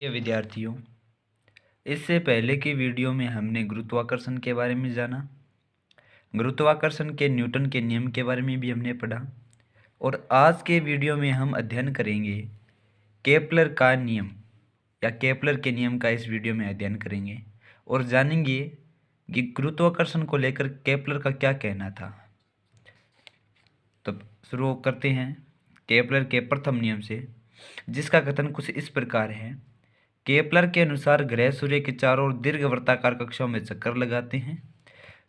ये विद्यार्थियों, इससे पहले की वीडियो में हमने गुरुत्वाकर्षण के बारे में जाना। गुरुत्वाकर्षण के न्यूटन के नियम के बारे में भी हमने पढ़ा और आज के वीडियो में हम अध्ययन करेंगे केपलर का नियम या केपलर के नियम का इस वीडियो में अध्ययन करेंगे और जानेंगे कि गुरुत्वाकर्षण को लेकर केपलर का क्या कहना था। तो शुरू करते हैं केपलर के प्रथम नियम से, जिसका कथन कुछ इस प्रकार है। केपलर के अनुसार ग्रह सूर्य के चारों ओर दीर्घवृत्ताकार कक्षाओं में चक्कर लगाते हैं।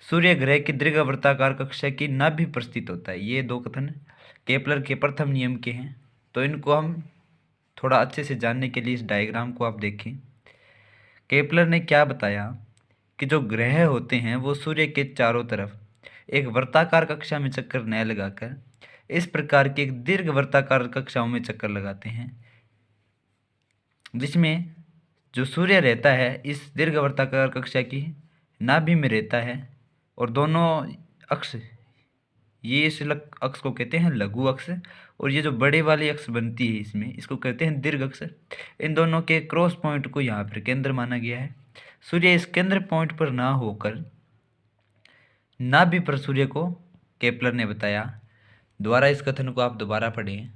सूर्य ग्रह की दीर्घवृत्ताकार कक्षा की नाभि पर स्थित होता है। ये दो कथन केपलर के प्रथम नियम के हैं। तो इनको हम थोड़ा अच्छे से जानने के लिए इस डायग्राम को आप देखें। केपलर ने क्या बताया कि जो ग्रह होते हैं वो सूर्य के चारों तरफ एक वृत्ताकार कक्षा में चक्कर न लगाकर इस प्रकार की एक दीर्घवृत्ताकार कक्षाओं में चक्कर लगाते हैं, जिसमें जो सूर्य रहता है इस दीर्घवृत्ताकार कक्षा की नाभि में रहता है और दोनों अक्ष, ये इस अक्ष को कहते हैं लघु अक्ष और ये जो बड़े वाली अक्ष बनती है इसमें, इसको कहते हैं दीर्घ अक्ष। इन दोनों के क्रॉस पॉइंट को यहाँ पर केंद्र माना गया है। सूर्य इस केंद्र पॉइंट पर ना होकर नाभि पर सूर्य को केपलर ने बताया। दोबारा इस कथन को आप दोबारा पढ़ें।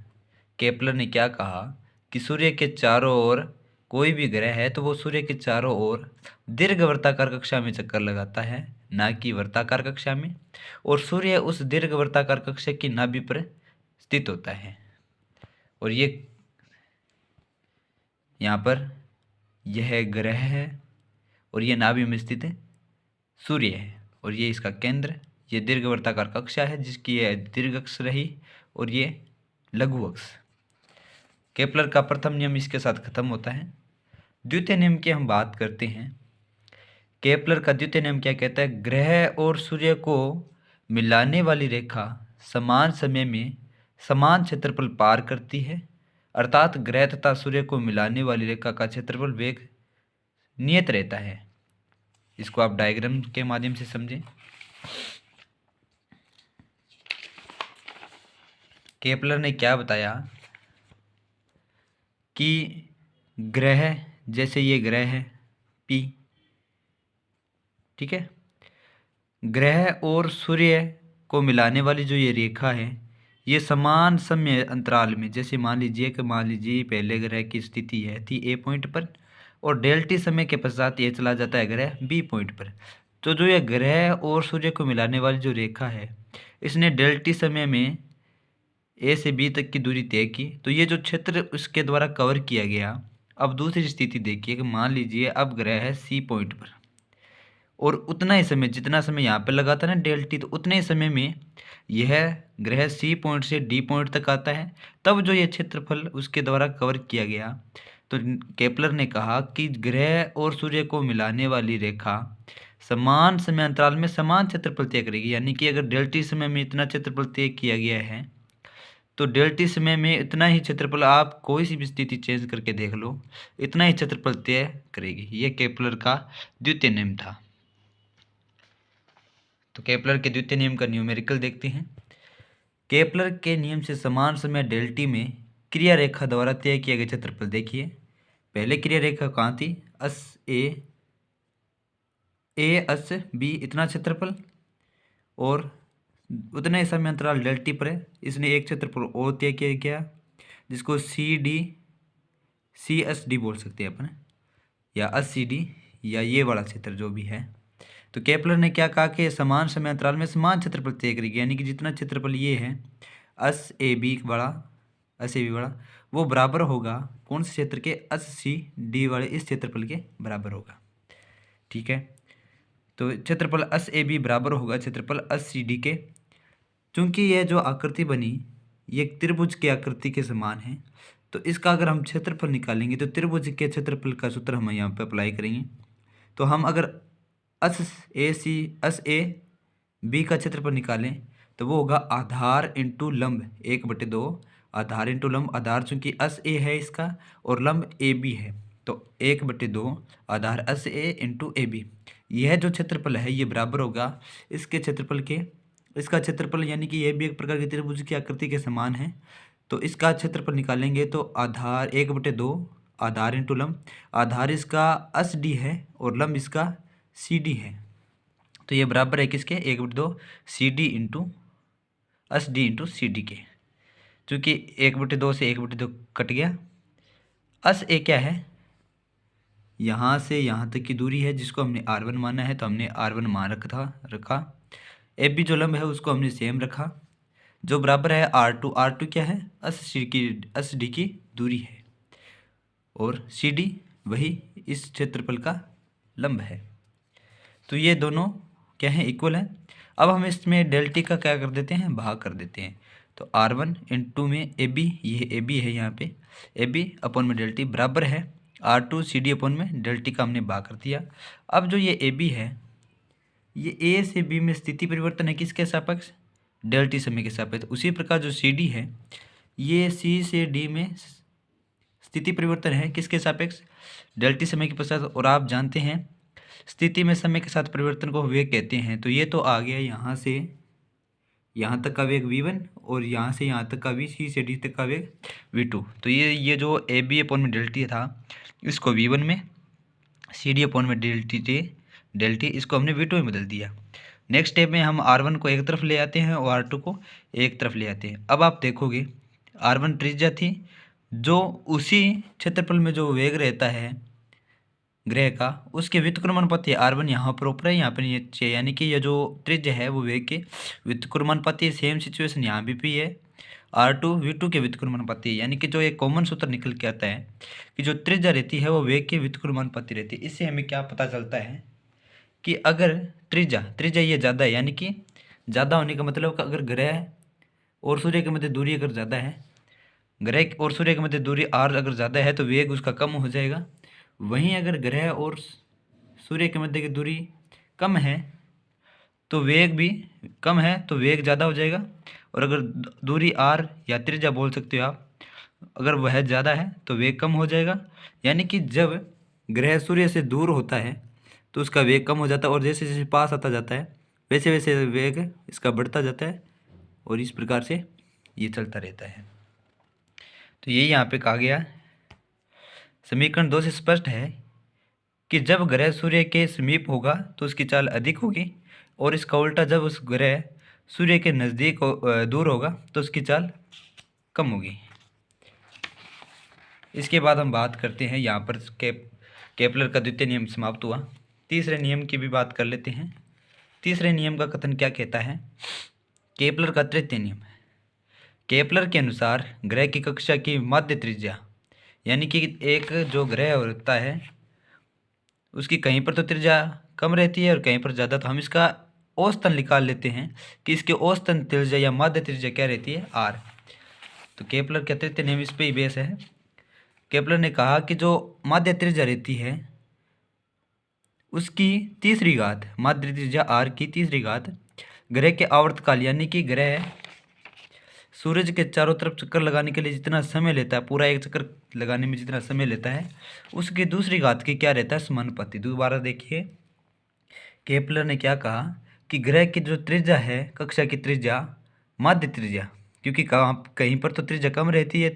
केपलर ने क्या कहा कि सूर्य के चारों ओर कोई भी ग्रह है तो वो सूर्य के चारों ओर दीर्घवृत्ताकार कक्षा में चक्कर लगाता है, ना कि वृत्ताकार कक्षा में, और सूर्य उस दीर्घवृत्ताकार कक्षा की नाभि पर स्थित होता है। और ये यहाँ पर यह ग्रह है और ये नाभि में स्थित है सूर्य है और ये इसका केंद्र, ये दीर्घवृत्ताकार कक्षा है जिसकी यह दीर्घ अक्ष रही और ये लघु अक्ष। केपलर का प्रथम नियम इसके साथ खत्म होता है। द्वितीय नियम की हम बात करते हैं। केपलर का द्वितीय नियम क्या कहता है? ग्रह और सूर्य को मिलाने वाली रेखा समान समय में समान क्षेत्रफल पार करती है, अर्थात ग्रह तथा सूर्य को मिलाने वाली रेखा का क्षेत्रफल वेग नियत रहता है। इसको आप डायग्राम के माध्यम से समझें। केपलर ने क्या बताया कि ग्रह, जैसे ये ग्रह है P, ठीक है, ग्रह और सूर्य को मिलाने वाली जो ये रेखा है ये समान समय अंतराल में, जैसे मान लीजिए पहले ग्रह की स्थिति है थी A पॉइंट पर और डेल्टी समय के पश्चात ये चला जाता है ग्रह B पॉइंट पर। तो जो ये ग्रह और सूर्य को मिलाने वाली जो रेखा है इसने डेल्टी समय में A से B तक की दूरी तय की, तो ये जो क्षेत्र उसके द्वारा कवर किया गया। अब दूसरी स्थिति देखिए कि मान लीजिए अब ग्रह है C पॉइंट पर और उतना ही समय, जितना समय यहाँ पर लगा था ना डेल्टी, तो उतने ही समय में यह ग्रह C पॉइंट से D पॉइंट तक आता है। तब जो ये क्षेत्रफल उसके द्वारा कवर किया गया, तो केपलर ने कहा कि ग्रह और सूर्य को मिलाने वाली रेखा समान समय अंतराल में समान क्षेत्रफल तय करेगी। यानी कि अगर डेल्टी समय में इतना क्षेत्रफल तय किया गया है तो डेल्टी समय में इतना ही क्षेत्रफल, आप कोई सी भी स्थिति चेंज करके देख लो, इतना ही क्षेत्रफल तय करेगी। ये केपलर का द्वितीय नियम था। तो केपलर के द्वितीय नियम का न्यूमेरिकल देखते हैं। केपलर के नियम से समान समय डेल्टी में क्रिया रेखा द्वारा तय किया गया क्षेत्रफल देखिए। पहले क्रिया रेखा कहाँ थी? ए अस बी, इतना क्षेत्रफल, और उतने समय अंतराल डेल्टी पर है। इसने एक क्षेत्रफल और तय किया गया जिसको सी एस डी बोल सकते हैं अपन, या AC/D, या ये वाला क्षेत्र जो भी है। तो केपलर ने क्या कहा कि समान समय अंतराल में समान क्षेत्रफल तय करेगी। यानी कि जितना क्षेत्रफल ये है AC/B वाला वो बराबर होगा कौन से क्षेत्र के? AC/D वाले इस क्षेत्रफल के बराबर होगा। ठीक है, तो क्षेत्रफल AC/B बराबर होगा क्षेत्रफल AC/D के। चूंकि यह जो आकृति बनी ये एक त्रिभुज की आकृति के समान है, तो इसका अगर हम क्षेत्रफल निकालेंगे तो त्रिभुज के क्षेत्रफल का सूत्र हम यहाँ पे अप्लाई करेंगे। तो हम अगर AC/B का क्षेत्रफल निकालें तो वो होगा आधार इंटू लंब 1/2। आधार इंटू लंब, आधार चूंकि AC है इसका और लंब AB है, तो 1/2 आधार AC इंटू AB। यह जो क्षेत्रफल है ये बराबर होगा इसके क्षेत्रफल के, इसका क्षेत्रफल, यानी कि यह भी एक प्रकार की त्रिभुज की आकृति के समान है। तो इसका क्षेत्रफल निकालेंगे तो आधार 1/2 आधार इंटू लंब। आधार इसका एस डी है और लंब इसका सी डी है। तो ये बराबर है किसके, 1/2 C D into S D into C D के। चूँकि 1/2 से 1/2 कट गया। एस ए क्या है, यहाँ से यहाँ तक की दूरी है जिसको हमने R1 माना है, तो हमने R1 मान रखा। ए बी जो लंब है उसको हमने सेम रखा, जो बराबर है R2। R2 क्या है, एस डी की दूरी है, और सी डी वही इस क्षेत्रफल का लंब है। तो ये दोनों क्या है, इक्वल है। अब हम इसमें डेल टी का क्या कर देते हैं, भाग कर देते हैं। तो R1 इंटू में ए बी, ये ए बी है यहाँ पे, ए बी अपॉन में डेल टी बराबर है R2 सी डी अपॉन में डेल टी का हमने भाग कर दिया। अब जो ये ए बी है, ये ए से बी में स्थिति परिवर्तन है किसके सापेक्ष, डेल टी समय के सापेक्ष। उसी प्रकार जो सी डी है, ये सी से डी में स्थिति परिवर्तन है किसके सापेक्ष, डेल टी समय के पश्चात। और आप जानते हैं स्थिति में समय के साथ परिवर्तन को वेग कहते हैं। तो ये तो आ गया यहाँ से यहाँ तक का वेग v1 और यहाँ से यहाँ तक का v, सी से डी तक का वेग v2। तो ये जो ए बी अपॉन में डेल टी था, इसको v1 में, सी डी अपॉन में डेल टी इसको हमने v2 में बदल दिया। नेक्स्ट स्टेप में हम R1 को एक तरफ ले आते हैं और R2 को एक तरफ ले आते हैं। अब आप देखोगे R1 त्रिज्या थी, जो उसी क्षेत्रफल में जो वेग रहता है ग्रह का, उसके व्युत्क्रमानुपाती है। R1 यहाँ पर ऊपर है, यहाँ पर नीचे है, यानी कि ये जो त्रिज्या है वो वेग के व्युत्क्रमानुपाती है। सेम सिचुएशन यहाँ भी है, R2 V2 के व्युत्क्रमानुपाती है। यानी कि जो एक कॉमन सूत्र निकल के आता है कि जो त्रिज्या रहती है वो वेग के व्युत्क्रमानुपाती रहती है। इससे हमें क्या पता चलता है कि अगर त्रिज्या ये ज़्यादा है, यानी कि ज़्यादा होने का मतलब अगर ग्रह और सूर्य के मध्य दूरी अगर ज़्यादा है, ग्रह और सूर्य के मध्य दूरी r अगर ज़्यादा है तो वेग उसका कम हो जाएगा। वहीं अगर ग्रह और सूर्य के मध्य की दूरी कम है तो वेग भी कम है, तो वेग ज़्यादा हो जाएगा। और अगर दूरी r या त्रिज्या बोल सकते हो आप, अगर वह ज़्यादा है तो वेग कम हो जाएगा। यानी कि जब ग्रह सूर्य से दूर होता है तो उसका वेग कम हो जाता है, और जैसे जैसे पास आता जाता है वैसे वैसे वेग इसका बढ़ता जाता है, और इस प्रकार से ये चलता रहता है। तो ये यहाँ पे कहा गया, समीकरण 2 से स्पष्ट है कि जब ग्रह सूर्य के समीप होगा तो उसकी चाल अधिक होगी, और इसका उल्टा जब उस ग्रह सूर्य के नज़दीक दूर होगा तो उसकी चाल कम होगी। इसके बाद हम बात करते हैं, यहाँ पर केपलर का द्वितीय नियम समाप्त हुआ। तीसरे नियम की भी बात कर लेते हैं। तीसरे नियम का कथन क्या कहता है, केपलर का तृतीय नियम। केपलर के अनुसार ग्रह की कक्षा की माध्य त्रिज्या, यानी कि एक जो ग्रह होता है उसकी कहीं पर तो त्रिज्या कम रहती है और कहीं पर ज़्यादा, तो हम इसका औसतन निकाल लेते हैं कि इसके औसतन त्रिज्या या माध्य त्रिज्या क्या रहती है, r। तो केपलर का तृतीय नियम इस पे ही बेस है। केपलर ने कहा कि जो माध्य त्रिज्या रहती है उसकी तीसरी घात, माध्य त्रिज्या r की तीसरी घात ग्रह के आवर्तकाल, यानी कि ग्रह सूरज के चारों तरफ चक्कर लगाने के लिए जितना समय लेता है, पूरा एक चक्कर लगाने में जितना समय लेता है, उसकी दूसरी घात की क्या रहता है, समानुपाती। दोबारा देखिए, केपलर ने क्या कहा कि ग्रह की जो त्रिज्या है, कक्षा की त्रिज्या, माध्य त्रिज्या, क्योंकि कहीं पर तो त्रिज्या कम रहती है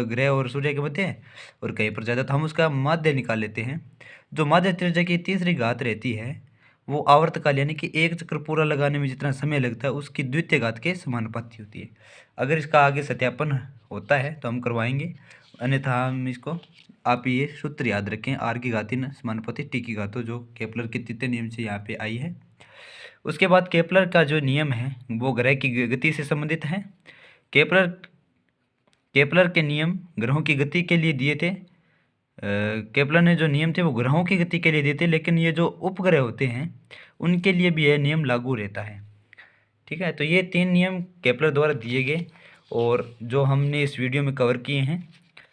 ग्रह और सूर्य के मध्य, और कहीं पर ज़्यादा, तो हम उसका माध्य निकाल लेते हैं। जो माध्य त्रिज्या की तीसरी घात रहती है वो आवर्तकाल, यानी कि एक चक्कर पूरा लगाने में जितना समय लगता है उसकी द्वितीय घात के समानुपाती होती है। अगर इसका आगे सत्यापन होता है तो हम करवाएंगे, अन्यथा हम इसको, आप ये सूत्र याद रखें, r की घाती समानुपाती t की घात, जो केपलर के तृतीय नियम से यहाँ पे आई है। उसके बाद केपलर का जो नियम है वो ग्रह की गति से संबंधित है। केपलर के नियम ग्रहों की गति के लिए दिए थे। केपलर ने जो नियम थे वो ग्रहों की गति के लिए दिए थे, लेकिन ये जो उपग्रह होते हैं उनके लिए भी यह नियम लागू रहता है। ठीक है, तो ये 3 नियम केपलर द्वारा दिए गए और जो हमने इस वीडियो में कवर किए हैं।